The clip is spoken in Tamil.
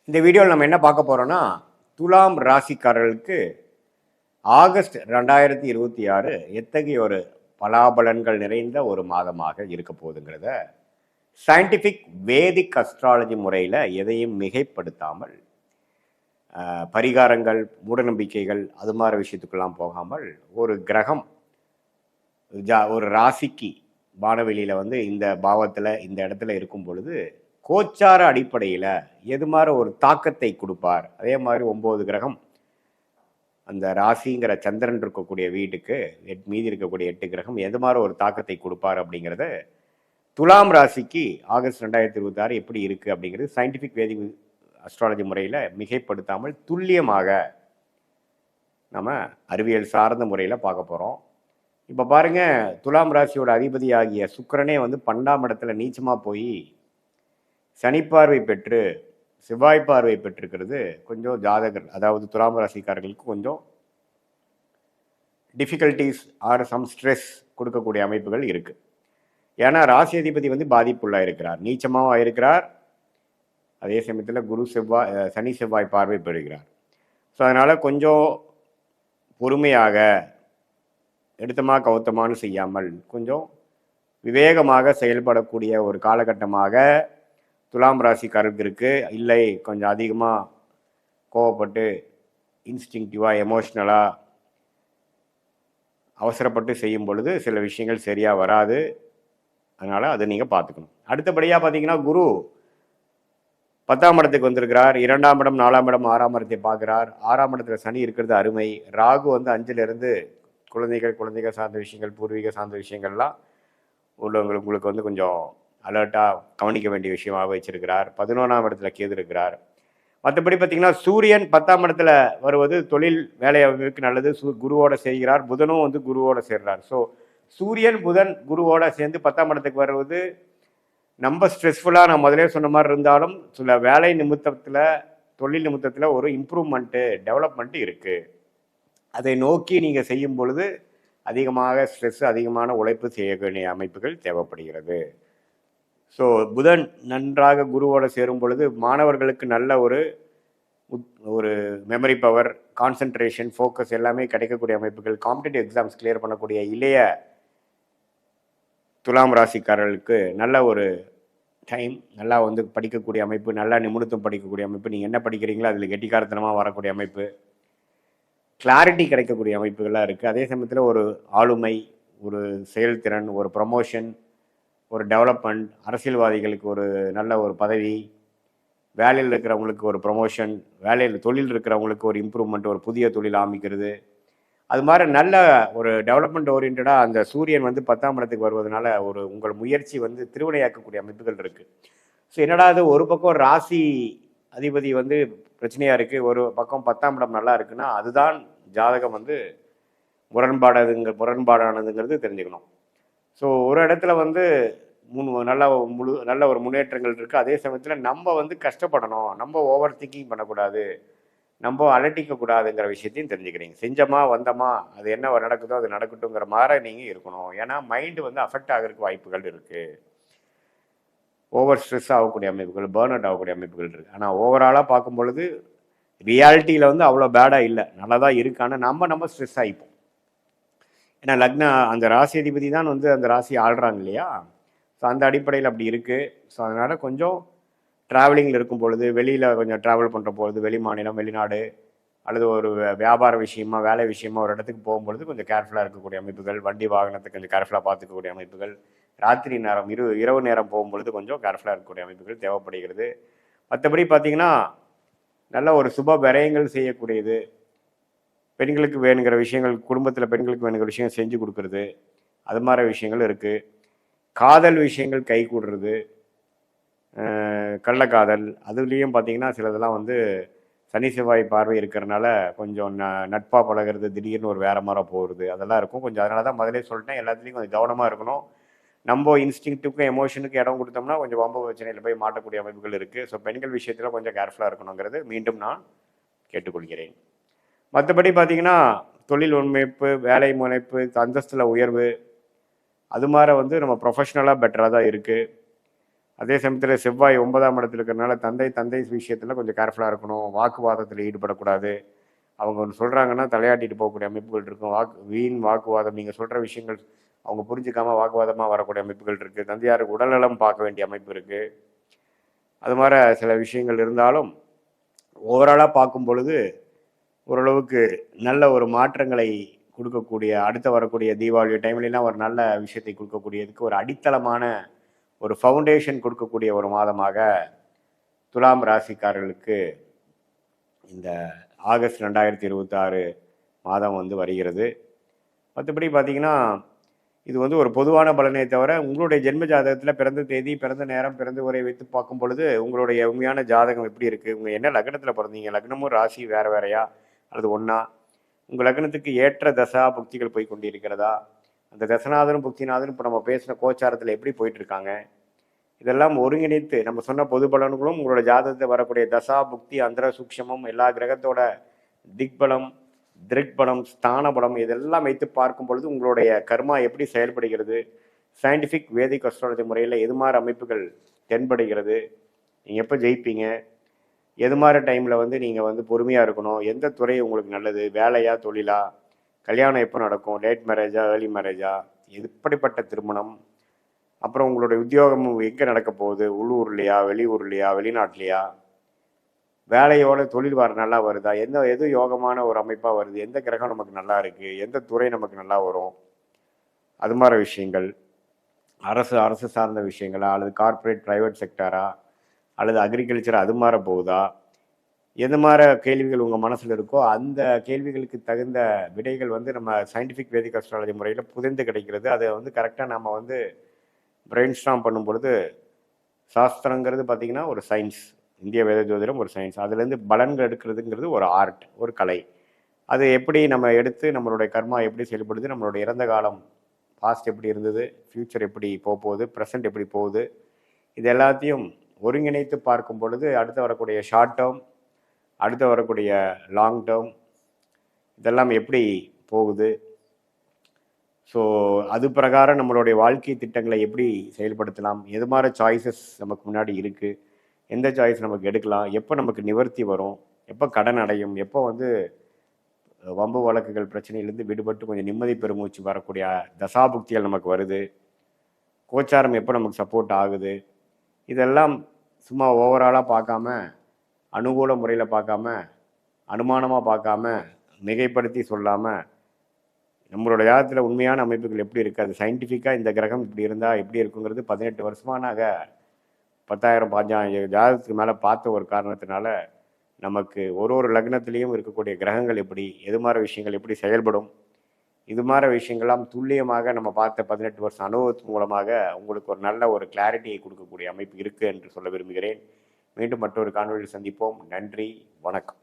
இந்த வீடியோவில் நம்ம என்ன பார்க்க போறோம்னா, துலாம் ராசிக்காரர்களுக்கு ஆகஸ்ட் 2026 எத்தகைய ஒரு பலாபலன்கள் நிறைந்த ஒரு மாதமாக இருக்க போகுதுங்கிறத சயின்டிஃபிக் வேதிக் அஸ்ட்ராலஜி முறையில் எதையும் மிகைப்படுத்தாமல் பரிகாரங்கள், மூடநம்பிக்கைகள் அது மாதிரி விஷயத்துக்கெல்லாம் போகாமல் ஒரு கிரகம் ஒரு ராசிக்கு வானவெளியில் வந்து இந்த பாவத்தில் இந்த இடத்துல இருக்கும் பொழுது கோச்சார அடிப்படையில் எது மாதிரி ஒரு தாக்கத்தை கொடுப்பார். அதே மாதிரி 9 கிரகம் அந்த ராசிங்கிற சந்திரன் இருக்கக்கூடிய வீட்டுக்கு மீதி இருக்கக்கூடிய 8 கிரகம் எது மாதிரி ஒரு தாக்கத்தை கொடுப்பார் அப்படிங்கிறத துலாம் ராசிக்கு ஆகஸ்ட் 2026 எப்படி இருக்குது அப்படிங்கிறது சயின்டிஃபிக் வேதிக் அஸ்ட்ராலஜி முறையில் மிகைப்படுத்தாமல் துல்லியமாக நம்ம அறிவியல் சார்ந்த முறையில் பார்க்க போகிறோம். இப்போ பாருங்கள், துலாம் ராசியோட அதிபதி ஆகிய சுக்கிரனே வந்து 12ஆம் இடத்துல நீச்சமாக போய் சனிப்பார்வை பெற்று செவ்வாய் பார்வை பெற்றிருக்கிறது கொஞ்சம் ஜாதகர், அதாவது துலாம் ராசிக்காரர்களுக்கு கொஞ்சம் டிஃபிகல்ட்டிஸ் ஆர் சம் ஸ்ட்ரெஸ் கொடுக்கக்கூடிய அமைப்புகள் இருக்குது. ஏன்னா ராசி அதிபதி வந்து பாதிப்புள்ளாக இருக்கிறார், நீச்சமாகவும் இருக்கிறார். அதே சமயத்தில் சனி செவ்வாய் பார்வை பெறுகிறார். ஸோ அதனால் கொஞ்சம் பொறுமையாக எடுத்தமா கவுத்தமானு செய்யாமல் கொஞ்சம் விவேகமாக செயல்படக்கூடிய ஒரு காலகட்டமாக துலாம் ராசிக்காரருக்கு இருக்குது. இல்லை கொஞ்சம் அதிகமாக கோவப்பட்டு இன்ஸ்டிங்டிவாக எமோஷ்னலாக அவசரப்பட்டு செய்யும் பொழுது சில விஷயங்கள் சரியாக வராது. அதனால் அதை நீங்கள் பார்த்துக்கணும். அடுத்தபடியாக பார்த்தீங்கன்னா, குரு 10ஆம் இடத்துக்கு வந்திருக்கிறார். 2ஆம் இடம், 4ஆம் இடம், 6ஆம் இடத்தை பார்க்குறார். 6ஆம் இடத்துல சனி இருக்கிறது அருமை. ராகு வந்து 5லிருந்து குழந்தைகள் சார்ந்த விஷயங்கள், பூர்வீக சார்ந்த விஷயங்கள்லாம் உங்களுக்கு வந்து கொஞ்சம் அலர்ட்டாக கவனிக்க வேண்டிய விஷயமாக வச்சிருக்கிறார். 11ஆம் இடத்துல கேது இருக்கிறார். மற்றபடி பார்த்தீங்கன்னா, சூரியன் 10ஆம் இடத்துல வருவது தொழில் வேலை அமைப்புக்கு நல்லது. குருவோட செய்கிறார். புதனும் வந்து குருவோட சேர்றார். ஸோ சூரியன் புதன் குருவோட சேர்ந்து 10ஆம் இடத்துக்கு வருவது நம்ம ஸ்ட்ரெஸ்ஃபுல்லாக நான் முதலே சொன்ன மாதிரி இருந்தாலும் சில வேலை நிமித்தத்தில், தொழில் நிமித்தத்தில் ஒரு இம்ப்ரூவ்மெண்ட்டு, டெவலப்மெண்ட்டு இருக்குது. அதை நோக்கி நீங்கள் செய்யும் பொழுது அதிகமாக ஸ்ட்ரெஸ், அதிகமான உழைப்பு செய்ய வேண்டிய அமைப்புகள் தேவைப்படுகிறது. ஸோ புதன் நன்றாக குருவோடு சேரும் பொழுது மாணவர்களுக்கு நல்ல ஒரு மெமரி பவர், கான்சன்ட்ரேஷன், ஃபோக்கஸ் எல்லாமே கிடைக்கக்கூடிய அமைப்புகள், காம்படிட்டிவ் எக்ஸாம்ஸ் கிளியர் பண்ணக்கூடிய இளைய துலாம் ராசிக்காரர்களுக்கு நல்ல ஒரு டைம், நல்லா வந்து படிக்கக்கூடிய அமைப்பு, நல்லா நிமிடத்தும் படிக்கக்கூடிய அமைப்பு, நீங்கள் என்ன படிக்கிறீங்களோ அதில் கெட்டிக்காரத்தனமாக வரக்கூடிய அமைப்பு, கிளாரிட்டி கிடைக்கக்கூடிய அமைப்புகள்லாம் இருக்குது. அதே சமயத்தில் ஒரு ஆளுமை, ஒரு செயல்திறன், ஒரு ப்ரமோஷன், ஒரு டெவலப்மெண்ட், அரசியல்வாதிகளுக்கு ஒரு நல்ல ஒரு பதவி, வேலையில் இருக்கிறவங்களுக்கு ஒரு ப்ரமோஷன், தொழில் இருக்கிறவங்களுக்கு ஒரு இம்ப்ரூவ்மெண்ட், ஒரு புதிய தொழில் ஆரம்பிக்கிறது, அது மாதிரி நல்ல ஒரு டெவலப்மெண்ட் ஓரியன்டாக அந்த சூரியன் வந்து 10ஆம் இடத்துக்கு வருவதனால உங்கள் முயற்சி வந்து திருவினையாக்கக்கூடிய அமைப்புகள் இருக்குது. ஸோ என்னடா அது, ஒரு பக்கம் ராசி அதிபதி வந்து பிரச்சனையாக இருக்குது, ஒரு பக்கம் 10ஆம் இடம் நல்லா இருக்குன்னா அதுதான் ஜாதகம் வந்து முரண்பாடானதுங்கிறது தெரிஞ்சுக்கணும். ஸோ ஒரு இடத்துல வந்து நல்ல ஒரு முன்னேற்றங்கள் இருக்குது. அதே சமயத்தில் நம்ம வந்து கஷ்டப்படணும், நம்ம ஓவர் திங்கிங் பண்ணக்கூடாது, நம்ம அலட்டிக்கக்கூடாதுங்கிற விஷயத்தையும் தெரிஞ்சுக்கிறீங்க. செஞ்சோமா வந்தோமா, அது என்ன நடக்குதோ அது நடக்கட்டுங்கிற மாதிரி நீங்கள் இருக்கணும். ஏன்னா மைண்டு வந்து அஃபெக்ட் ஆகிறதுக்கு வாய்ப்புகள் இருக்குது. ஓவர் ஸ்ட்ரெஸ் ஆகக்கூடிய அமைப்புகள், பேர்ன் அவுட் ஆகக்கூடிய அமைப்புகள் இருக்குது. ஆனால் ஓவராலாக பார்க்கும் பொழுது ரியாலிட்டியில் வந்து அவ்வளோ பேடாக இல்லை, நல்லா தான் இருக்குது. ஆனால் நம்ம ஸ்ட்ரெஸ் ஆகிப்போம். ஏன்னா அந்த ராசி அதிபதி தான் வந்து அந்த ராசி ஆள்றாங்க இல்லையா. ஸோ அந்த அடிப்படையில் அப்படி இருக்குது. ஸோ அதனால் கொஞ்சம் ட்ராவலிங்கில் இருக்கும் பொழுது, வெளியில் கொஞ்சம் ட்ராவல் பண்ணுற பொழுது, வெளி மாநிலம், வெளிநாடு அல்லது ஒரு வியாபார விஷயமா, வேலை விஷயமா ஒரு இடத்துக்கு போகும்பொழுது கொஞ்சம் கேர்ஃபுல்லாக இருக்கக்கூடிய அமைப்புகள், வண்டி வாகனத்தை கொஞ்சம் கேர்ஃபுல்லாக பார்த்துக்கக்கூடிய அமைப்புகள், ராத்திரி நேரம் இரவு நேரம் போகும்பொழுது கொஞ்சம் கேர்ஃபுல்லாக இருக்கக்கூடிய அமைப்புகள் தேவைப்படுகிறது. மற்றபடி பார்த்திங்கன்னா, நல்ல ஒரு சுப விரயங்கள் செய்யக்கூடியது, பெண்களுக்கு வேணுங்கிற விஷயங்கள், குடும்பத்தில் பெண்களுக்கு வேணுங்கிற விஷயம் செஞ்சு கொடுக்குறது, அது மாதிரி விஷயங்கள் இருக்குது. காதல் விஷயங்கள் கை கூடுறது, கள்ளக்காதல், அதுலேயும் பார்த்தீங்கன்னா சிலதெல்லாம் வந்து சனி செவ்வாய் பார்வை இருக்கிறனால கொஞ்சம் நட்பாக பழகிறது, திடீர்னு ஒரு வேற மாதிரி போகிறது, அதெல்லாம் இருக்கும் கொஞ்சம். அதனால தான் முதலே சொல்லிட்டேன், எல்லாத்துலேயும் கொஞ்சம் கவனமாக இருக்கணும். நம்ம இன்ஸ்டிங்க்ட்டுக்கும் எமோஷனுக்கும் இடம் கொடுத்தோம்னா கொஞ்சம் வம்பு பிரச்சனையில் போய் மாட்டக்கூடிய அமைப்புகள் இருக்குது. ஸோ பெண்கள் விஷயத்தில் கொஞ்சம் கேர்ஃபுல்லாக இருக்கணுங்கிறது மீண்டும் நான் கேட்டுக்கொள்கிறேன். மற்றபடி பார்த்தீங்கன்னா, தொழில் முனைப்பு, வேலை முனைப்பு, அந்தஸ்தில் உயர்வு, அது மாதிரி வந்து நம்ம ப்ரொஃபஷ்னலாக பெட்டராக தான் இருக்குது. அதே சமயத்தில் செவ்வாய் 9ஆம் இடத்துல இருக்கிறனால தந்தை விஷயத்தில் கொஞ்சம் கேர்ஃபுல்லாக இருக்கணும். வாக்குவாதத்தில் ஈடுபடக்கூடாது. அவங்க ஒன்று சொல்கிறாங்கன்னா தலையாட்டிட்டு போகக்கூடிய அமைப்புகள் இருக்கும். வீண் வாக்குவாதம், நீங்கள் சொல்கிற விஷயங்கள் அவங்க புரிஞ்சுக்காம வாக்குவாதமாக வரக்கூடிய அமைப்புகள் இருக்குது. தந்தையாருக்கு உடல்நலம் பார்க்க வேண்டிய அமைப்பு இருக்குது. அது மாதிரி சில விஷயங்கள் இருந்தாலும் ஓவராலாக பார்க்கும் பொழுது ஓரளவுக்கு நல்ல ஒரு மாற்றங்களை கொடுக்கக்கூடிய, அடுத்து வரக்கூடிய தீபாவளி டைம்லாம் ஒரு நல்ல விஷயத்தை கொடுக்கக்கூடியதுக்கு ஒரு அடித்தளமான ஒரு ஃபவுண்டேஷன் கொடுக்கக்கூடிய ஒரு மாதமாக துலாம் ராசிக்காரர்களுக்கு இந்த ஆகஸ்ட் 2026 மாதம் வந்து வருகிறது. மற்றபடி பார்த்தீங்கன்னா இது வந்து ஒரு பொதுவான பலனே தவிர உங்களுடைய ஜென்ம ஜாதகத்தில் பிறந்த தேதி, பிறந்த நேரம், பிறந்த உரை வைத்து பார்க்கும் பொழுது உங்களுடைய உண்மையான ஜாதகம் எப்படி இருக்குது, உங்கள் என்ன லக்னத்தில் பிறந்தீங்க, லக்னமும் ராசி வேறு வேறையா அல்லது ஒன்றா, உங்கள் லக்னத்துக்கு ஏற்ற தசா புக்திகள் போய் கொண்டு இருக்கிறதா, அந்த தசநாதனும் புக்திநாதனும் இப்போ நம்ம பேசின கோச்சாரத்தில் எப்படி போயிட்டுருக்காங்க, இதெல்லாம் ஒருங்கிணைத்து நம்ம சொன்ன பொது பலன்களும் உங்களோட ஜாதகத்தை வரக்கூடிய தசா புக்தி அந்தர சூக்ஷமம் எல்லா கிரகத்தோட திக்பலம் திருக்பலம் ஸ்தான பலம் இதெல்லாம் வைத்து பார்க்கும் பொழுது உங்களுடைய கர்மா எப்படி செயல்படுகிறது, சயின்டிஃபிக் வேதிக் அஸ்ட்ராலஜி முறையில் எது மாதிரி அமைப்புகள் தென்படுகிறது, நீங்கள் எப்போ ஜெயிப்பீங்க, எது மாதிரி டைமில் வந்து நீங்கள் வந்து பொறுமையாக இருக்கணும், எந்த துறை உங்களுக்கு நல்லது, வேலையா தொழிலா, கல்யாணம் எப்போ நடக்கும், லேட் மேரேஜா ஏர்லி மேரேஜா, எப்படிப்பட்ட திருமணம், அப்புறம் உங்களுடைய உத்தியோகம் எங்கே நடக்க போகுது, உள்ளூர்லையா வெளியூர்லையா வெளிநாட்டிலையா, வேலையோட தொழில் நல்லா வருதா, எது யோகமான ஒரு அமைப்பாக வருது, எந்த கிரகம் நமக்கு நல்லா இருக்குது, எந்த துறை நமக்கு நல்லா வரும், அது மாதிரி விஷயங்கள், அரசு சார்ந்த விஷயங்களா அல்லது கார்ப்பரேட் ப்ரைவேட் செக்டரா அல்லது அக்ரிகல்ச்சர் அது மாதிரி போகுதா, எது மாதிரி கேள்விகள் உங்கள் மனசில் இருக்கோ அந்த கேள்விகளுக்கு தகுந்த விடைகள் வந்து நம்ம சயின்டிஃபிக் வேதிக் அஸ்ட்ராலஜி முறையில் புதைந்து கிடைக்கிறது. அதை வந்து கரெக்டாக நம்ம வந்து பிரெயின் ஸ்டார்ம் பண்ணும் பொழுது சாஸ்திரங்கிறது பார்த்திங்கன்னா ஒரு சயின்ஸ், இந்திய வேத ஜோதிடம் ஒரு சயின்ஸ், அதுலேருந்து பலன்கள் எடுக்கிறதுங்கிறது ஒரு ஆர்ட், ஒரு கலை. அது எப்படி நம்ம எடுத்து நம்மளுடைய கர்மா எப்படி செயல்படுது, நம்மளுடைய இறந்த காலம் பாஸ்ட் எப்படி இருந்தது, ஃப்யூச்சர் எப்படி போகுது, ப்ரெசண்ட் எப்படி போகுது, இது எல்லாத்தையும் ஒருங்கிணைத்து பார்க்கும் பொழுது அடுத்து வரக்கூடிய ஷார்ட் டேர்ம், அடுத்து வரக்கூடிய லாங் டேர்ம் இதெல்லாம் எப்படி போகுது, ஸோ அது பிரகாரம் நம்மளுடைய வாழ்க்கை திட்டங்களை எப்படி செயல்படுத்தலாம், எது மாதிரி சாய்ஸஸ் நமக்கு முன்னாடி இருக்குது, எந்த சாய்ஸ் நமக்கு எடுக்கலாம், எப்போ நமக்கு நிவர்த்தி வரும், எப்போ கடன் அடையும், எப்போ வந்து வம்பு வழக்குகள் பிரச்சனையிலேருந்து விடுபட்டு கொஞ்சம் நிம்மதி பெருமூச்சு வரக்கூடிய தசாபுக்திகள் நமக்கு வருது, கோச்சாரம் எப்போ நமக்கு சப்போர்ட் ஆகுது, இதெல்லாம் சும்மா ஓவராலாக பார்க்காம அனுகூல முறையில் பார்க்காம அனுமானமாக பார்க்காம மிகைப்படுத்தி சொல்லாமல் நம்மளோட ஜாதகத்தில் உண்மையான அமைப்புகள் எப்படி இருக்குது, அது சயின்டிஃபிக்காக இந்த கிரகம் இப்படி இருந்தால் எப்படி இருக்குங்கிறது 18 வருஷமாக நாங்கள் 10,000 15,000 ஜாதகத்துக்கு மேலே பார்த்த ஒரு காரணத்தினால நமக்கு ஒரு லக்னத்திலையும் இருக்கக்கூடிய கிரகங்கள் எப்படி, எது மாதிரி விஷயங்கள் எப்படி செயல்படும், இது மாதிரி விஷயங்கள்லாம் துல்லியமாக நம்ம பார்த்த 18 வருஷம் அனுபவத்தின் மூலமாக உங்களுக்கு ஒரு நல்ல ஒரு கிளாரிட்டியை கொடுக்கக்கூடிய அமைப்பு இருக்குது என்று சொல்ல விரும்புகிறேன். மீண்டும் மற்றொரு காணொலியில் சந்திப்போம். நன்றி, வணக்கம்.